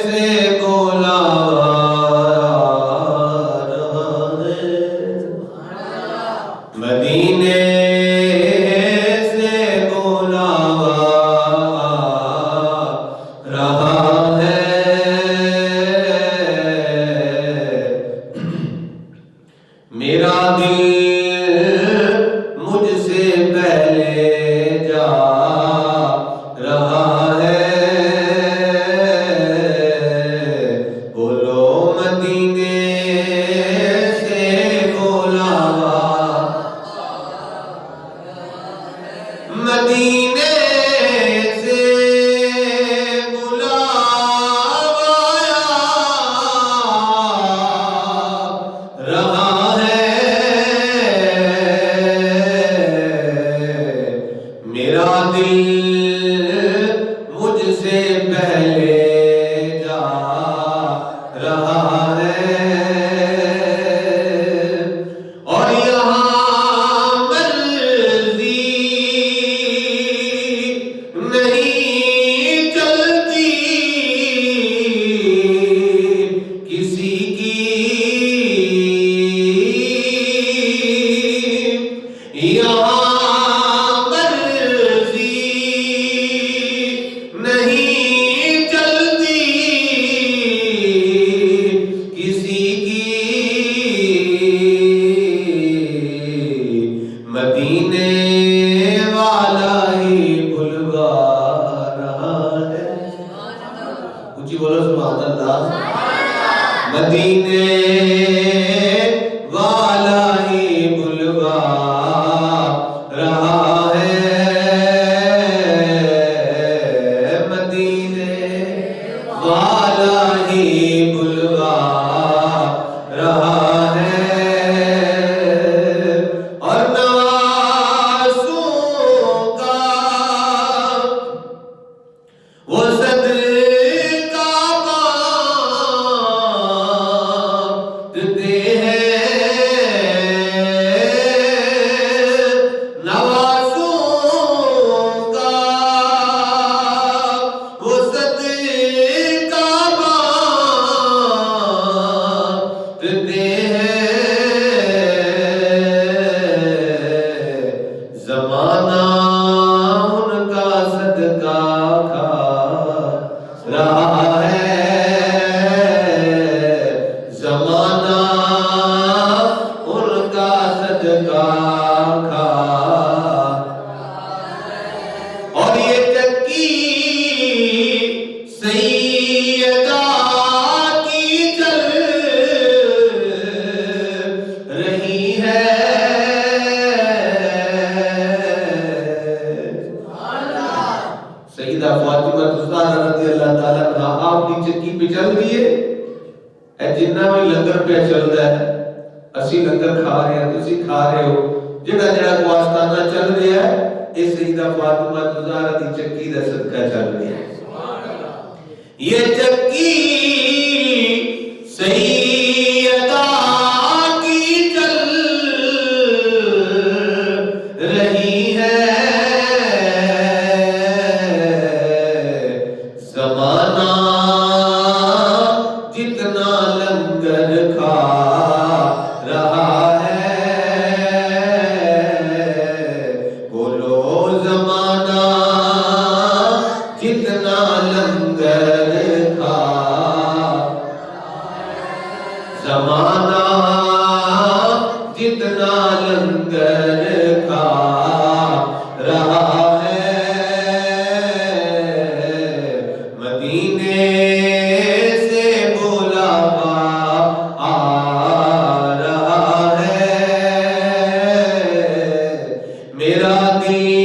से बुलावा मदीने से बुलावा रहा है। मेरा दिल मुझसे पहले जा रहा है। बोलो मदीने से बुलावा मदीने से बुलावा रहा है। मेरा दिल मुझसे पहले जा रहा है। और यहाँ मर्जी नहीं चलती किसी की। यहाँ मर्जी नहीं चलती किसी की। मदीने वाला ही बुलवा रहा है। ऊंची बोलो सुभान अल्लाह। मदीने वाला ही बुलवा रहा है। मदीने वाला ही बुलवा रहा है। और नवासों का वो सदका बांटते हैं। नवासों का वो सदका बांटते हैं। ज़माना उनका सदका खा रहा है। ज़माना उनका सदका खा। और ये चक्की सैयदा की चल रही है। सईदा फातिमा ज़हरा रज़ियल्लाहु ताला अन्हा आपकी चक्की पे चल दिए। जिन्ना भी लंगर पे चलता है असी लंगर खा रहे हैं, तुसी खा रहे हो। जेड़ा जेड़ा वास्ताना चल रहा है इस सईदा फातिमा ज़हरा दी चक्की दा सदका चल रहा है। ये चक्की सैयदा की चल रही है। ज़माना जितना लंगर खा रहा है। बोलो ज़माना जितना लंगर खा। ज़माना जितना लंगर खा रहा है। मदीने से बुलावा आ रहा है। मेरा दिल